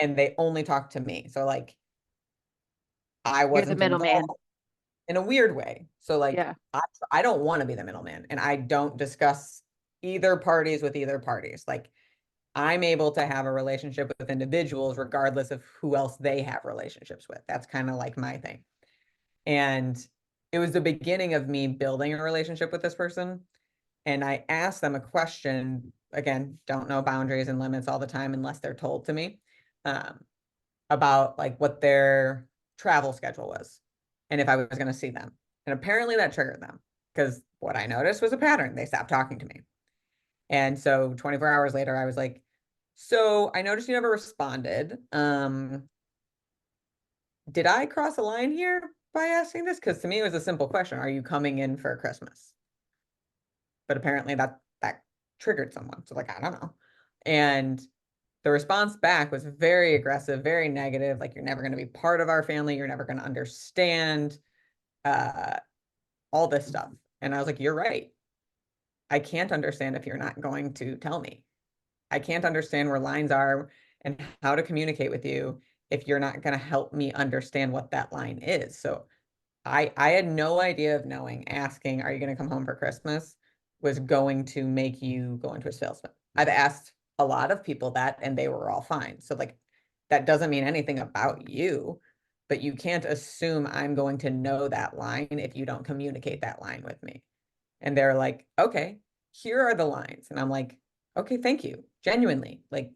S2: and they only talk to me. So like I
S1: you're the
S2: wasn't
S1: middleman.
S2: involved in a weird way. So like
S1: Yeah.
S2: I don't want to be the middleman, and I don't discuss either parties with either parties. Like I'm able to have a relationship with individuals regardless of who else they have relationships with. That's kind of like my thing. And it was the beginning of me building a relationship with this person. And I asked them a question. Again, don't know boundaries and limits all the time unless they're told to me, um, about like what their travel schedule was and if I was going to see them. And apparently that triggered them because what I noticed was a pattern. They stopped talking to me. And so 24 hours later, I was like, so I noticed you never responded. Did I cross a line here by asking this? Because to me, it was a simple question. Are you coming in for Christmas? But apparently that triggered someone. So like, I don't know. And the response back was very aggressive, very negative. Like, you're never going to be part of our family. You're never going to understand, uh, all this stuff. And I was like, you're right. I can't understand if you're not going to tell me. I can't understand where lines are and how to communicate with you if you're not going to help me understand what that line is. So I had no idea of knowing asking, are you going to come home for Christmas was going to make you go into a salesman. I've asked a lot of people that and they were all fine. So like that doesn't mean anything about you, but you can't assume I'm going to know that line if you don't communicate that line with me. And they're like, okay, here are the lines. And I'm like, okay, thank you. Genuinely. Like,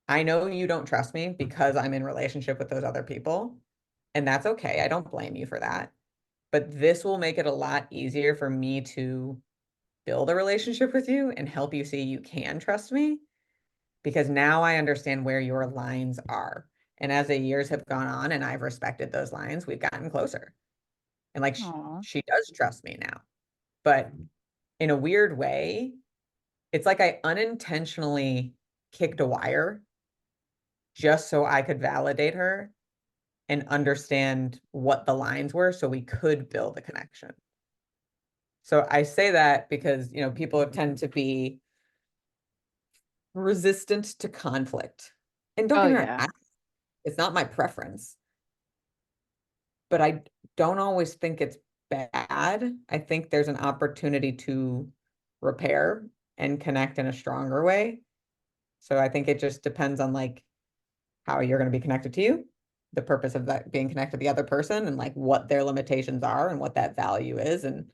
S2: I know you don't trust me because I'm in relationship with those other people, and that's okay. I don't blame you for that. But this will make it a lot easier for me to build a relationship with you and help you see you can trust me because now I understand where your lines are. And as the years have gone on and I've respected those lines, we've gotten closer. And like
S1: Aw.
S2: she does trust me now. But in a weird way, it's like I unintentionally kicked a wire just so I could validate her and understand what the lines were so we could build a connection. So I say that because, people tend to be resistant to conflict. And don't
S1: Oh
S2: get me wrong,
S1: yeah.
S2: it's not my preference, but I don't always think it's bad. I think there's an opportunity to repair and connect in a stronger way. So I think it just depends on like how you're going to be connected to you, the purpose of that being connected to the other person, and like what their limitations are and what that value is, and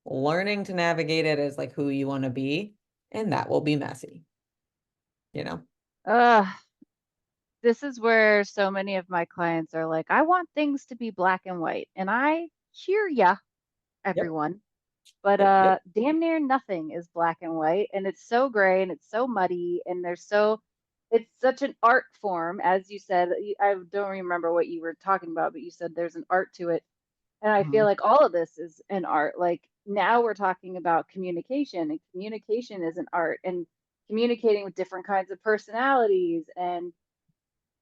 S2: learning to navigate it as like who you want to be. And that will be messy, you know?
S1: Ugh, this is where so many of my clients are like, I want things to be black and white. And I hear ya,
S2: Yep.
S1: everyone. But
S2: Yep. Yep.
S1: damn near nothing is black and white. And it's so gray and it's so muddy. And it's such an art form, as you said. I don't remember what you were talking about, but you said there's an art to it. And I feel
S2: Mhm.
S1: like all of this is an art. Like now we're talking about communication, and communication is an art. And communicating with different kinds of personalities and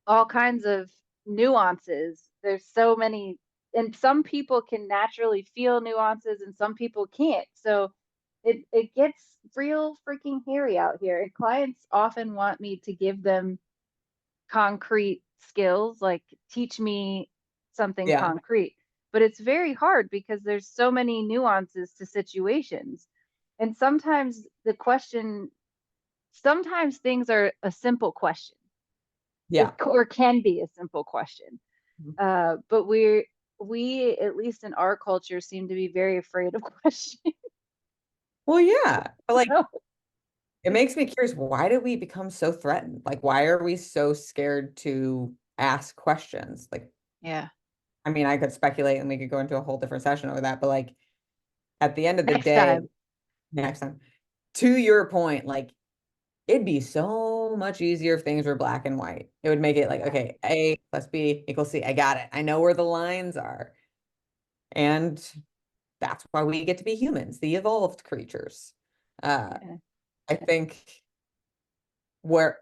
S1: all kinds of nuances. There's so many, and some people can naturally feel nuances and some people can't. So it gets real freaking hairy out here. And clients often want me to give them concrete skills, like teach me something
S2: Yeah.
S1: concrete. But it's very hard because there's so many nuances to situations. And sometimes things are a simple question.
S2: Yeah.
S1: Or can be a simple question.
S2: Mhm.
S1: But we, at least in our culture, seem to be very afraid of questioning.
S2: Well, yeah. But like
S1: So,
S2: it makes me curious, why did we become so threatened? Like, why are we so scared to ask questions? Like,
S1: yeah.
S2: I mean, I could speculate and we could go into a whole different session over that, but like at the end of the
S1: Next
S2: day,
S1: time.
S2: next time, to your point, like it'd be so much easier if things were black and white. It would make it like,
S1: Yeah.
S2: okay, A plus B equals C. I got it. I know where the lines are. And that's why we get to be humans, the evolved creatures. Uh,
S1: Yeah.
S2: I think where,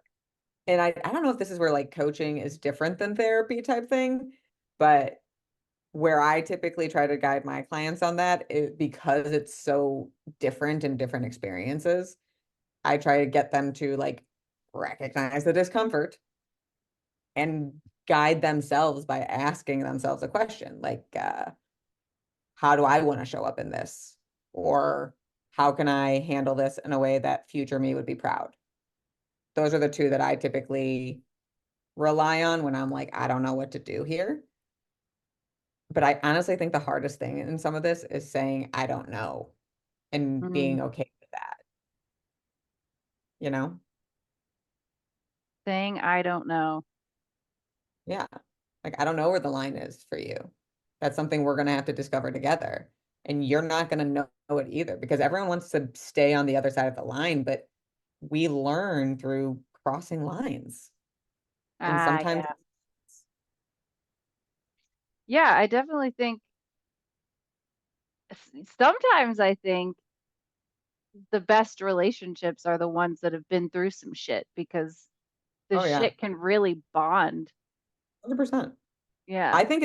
S2: and I don't know if this is where like coaching is different than therapy type thing, but where I typically try to guide my clients on that is because it's so different in different experiences. I try to get them to like recognize the discomfort and guide themselves by asking themselves a question like, how do I want to show up in this? Or how can I handle this in a way that future me would be proud? Those are the two that I typically rely on when I'm like, I don't know what to do here. But I honestly think the hardest thing in some of this is saying, I don't know and
S1: Mm.
S2: being okay with that, you know?
S1: Saying I don't know.
S2: Yeah. Like, I don't know where the line is for you. That's something we're going to have to discover together. And you're not going to know it either because everyone wants to stay on the other side of the line, but we learn through crossing lines. And
S1: Ah,
S2: sometimes,
S1: yeah. Yeah, I definitely think sometimes I think the best relationships are the ones that have been through some shit because the
S2: oh yeah,
S1: shit can really bond.
S2: 100%.
S1: Yeah.
S2: I think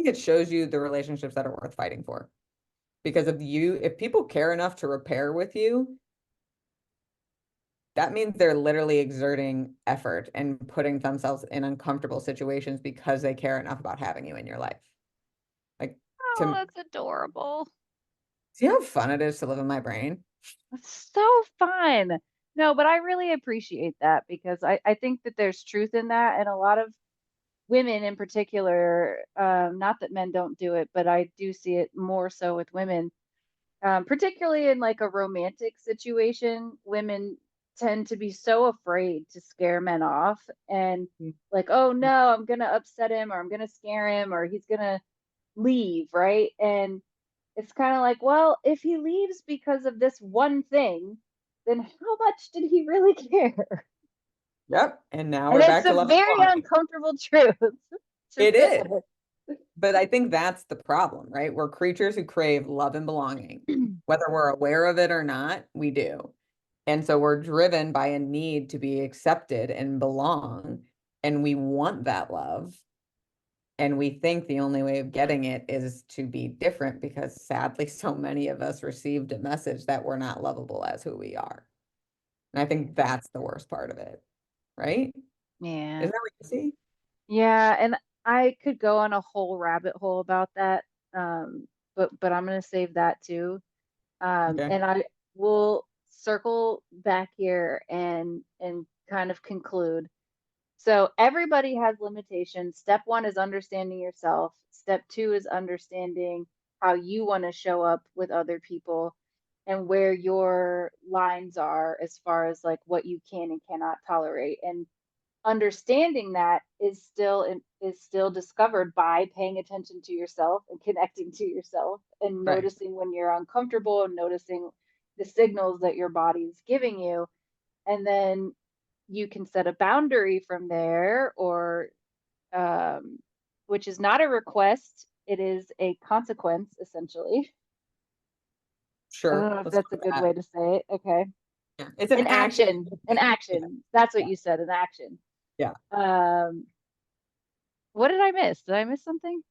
S2: it shows you the relationships that are worth fighting for. Because if people care enough to repair with you, that means they're literally exerting effort and putting themselves in uncomfortable situations because they care enough about having you in your life. Like
S1: Oh,
S2: to
S1: that's adorable.
S2: see how fun it is to live in my brain?
S1: That's so fun. No, but I really appreciate that because I think that there's truth in that. And a lot of women in particular, not that men don't do it, but I do see it more so with women, Particularly in like a romantic situation, women tend to be so afraid to scare men off and
S2: Mm.
S1: like, oh no, I'm gonna upset him or I'm gonna scare him or he's gonna leave, right? And it's kind of like, well, if he leaves because of this one thing, then how much did he really care?
S2: Yep. And now
S1: And
S2: we're
S1: it's
S2: back to
S1: a
S2: love and
S1: very
S2: belonging.
S1: uncomfortable truth to
S2: It
S1: sit
S2: is.
S1: with.
S2: But I think that's the problem, right? We're creatures who crave love and belonging. Whether we're aware of it or not, we do. And so we're driven by a need to be accepted and belong. And we want that love. And we think the only way of getting it is to be different because sadly, so many of us received a message that we're not lovable as who we are. And I think that's the worst part of it, right?
S1: Yeah.
S2: Isn't that what you see?
S1: Yeah, and I could go on a whole rabbit hole about that. But I'm gonna save that too.
S2: Okay.
S1: And I will circle back here and kind of conclude. So everybody has limitations. Step one is understanding yourself. Step two is understanding how you want to show up with other people and where your lines are as far as like what you can and cannot tolerate. And understanding that is still discovered by paying attention to yourself and connecting to yourself and
S2: Right.
S1: noticing when you're uncomfortable and noticing the signals that your body's giving you, and then you can set a boundary from there, or um, which is not a request, it is a consequence essentially. I don't
S2: Sure.
S1: know if
S2: Let's
S1: that's
S2: go
S1: a
S2: with
S1: good
S2: that.
S1: way to say it. Okay.
S2: Yeah. It's an
S1: An
S2: action.
S1: action, an
S2: Yeah.
S1: action, that's what
S2: Yeah.
S1: you said, an action.
S2: Yeah.
S1: um what did I miss? Did I miss something?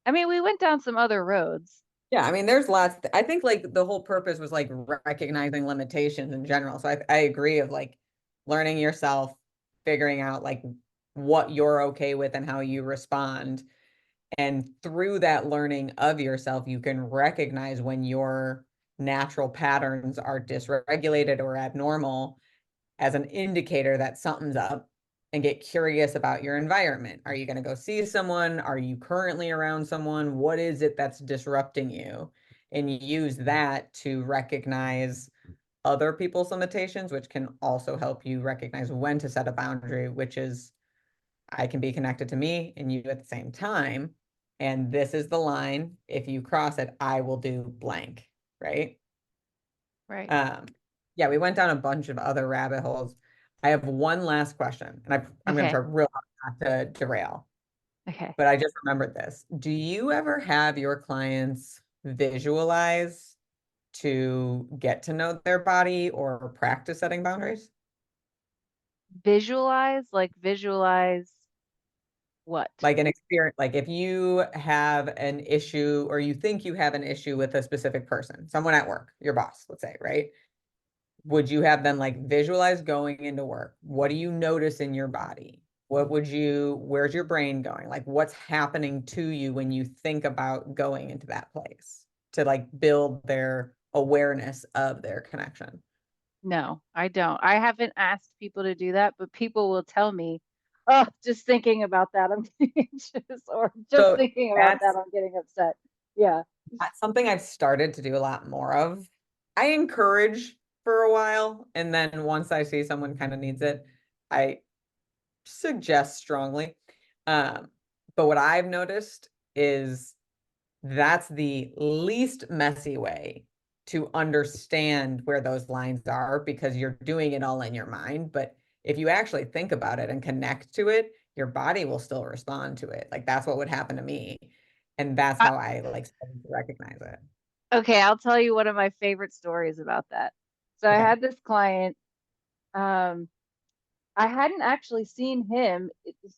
S1: I mean, we went down some other roads.
S2: Yeah, I mean, there's lots. I think like the whole purpose was like recognizing limitations in general. So I agree of like learning yourself, figuring out like what you're okay with and how you respond. And through that learning of yourself, you can recognize when your natural patterns are dysregulated or abnormal as an indicator that something's up and get curious about your environment. Are you going to go see someone? Are you currently around someone? What is it that's disrupting you? And you use that to recognize other people's limitations, which can also help you recognize when to set a boundary, which is I can be connected to me and you at the same time. And this is the line. If you cross it, I will do blank, right?
S1: Right.
S2: Um, yeah, we went down a bunch of other rabbit holes. I have one last question, and I'm going to
S1: Okay.
S2: try real hard not to derail,
S1: Okay.
S2: but I just remembered this. Do you ever have your clients visualize to get to know their body or practice setting boundaries?
S1: Visualize what?
S2: Like an experience, like if you have an issue or you think you have an issue with a specific person, someone at work, your boss, let's say, right? Would you have them like visualize going into work? What do you notice in your body? Where's your brain going? Like what's happening to you when you think about going into that place to like build their awareness of their connection?
S1: No, I don't. I haven't asked people to do that, but people will tell me, oh, just thinking about that, I'm getting anxious, or just
S2: So
S1: thinking about that,
S2: that's
S1: I'm getting upset. Yeah.
S2: that's something I've started to do a lot more of. I encourage for a while, and then once I see someone kind of needs it, I suggest strongly. Um, but what I've noticed is that's the least messy way to understand where those lines are because you're doing it all in your mind. But if you actually think about it and connect to it, your body will still respond to it. Like that's what would happen to me. And that's
S1: I,
S2: how I like started to recognize it.
S1: okay, I'll tell you one of my favorite stories about that. So I
S2: Okay.
S1: had this client. Um, I hadn't actually seen him.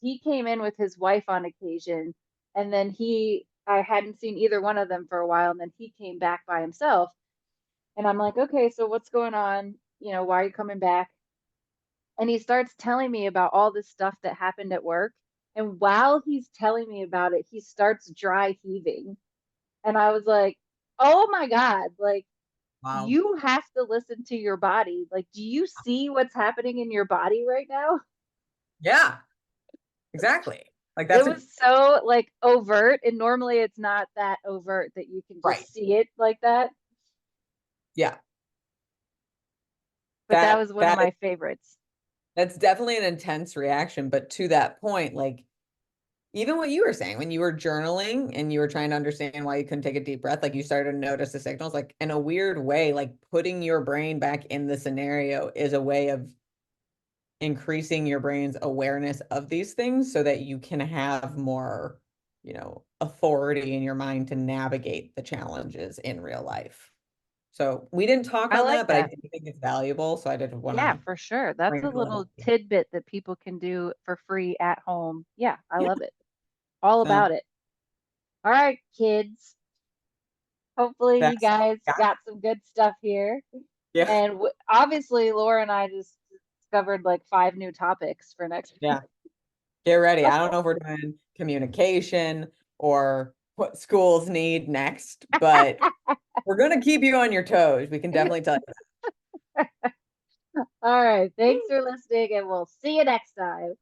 S1: He came in with his wife on occasion, and then I hadn't seen either one of them for a while, and then he came back by himself. And I'm like, okay, so what's going on? Why are you coming back? And he starts telling me about all this stuff that happened at work. And while he's telling me about it, he starts dry heaving. And I was like, oh my God, like,
S2: Wow.
S1: you have to listen to your body. Like, do you see what's happening in your body right now?
S2: Yeah, exactly. Like
S1: It
S2: that's a
S1: was so like overt, and normally it's not that overt that you can
S2: right.
S1: just see it like that.
S2: Yeah.
S1: But that was one of
S2: That
S1: my favorites.
S2: that's definitely an intense reaction. But to that point, like even what you were saying when you were journaling and you were trying to understand why you couldn't take a deep breath, like you started to notice the signals, like in a weird way, like putting your brain back in the scenario is a way of increasing your brain's awareness of these things so that you can have more, authority in your mind to navigate the challenges in real life. So we didn't talk
S1: I
S2: on
S1: like
S2: that, but I
S1: that.
S2: do think it's valuable. So I did want
S1: Yeah,
S2: to
S1: for sure. That's a
S2: sprinkle it
S1: little
S2: up.
S1: tidbit that people can do for free at home. Yeah, I
S2: Yeah.
S1: love it. All about
S2: So
S1: it. All right, kids. Hopefully you
S2: that's,
S1: guys
S2: yeah.
S1: got some good stuff here.
S2: Yeah.
S1: And obviously Laura and I just discovered like 5 new topics for next
S2: Yeah.
S1: week.
S2: Get ready. I don't know if we're doing communication or what schools need next, but we're going to keep you on your toes. We can definitely tell you.
S1: All right. Thanks for listening, and we'll see you next time.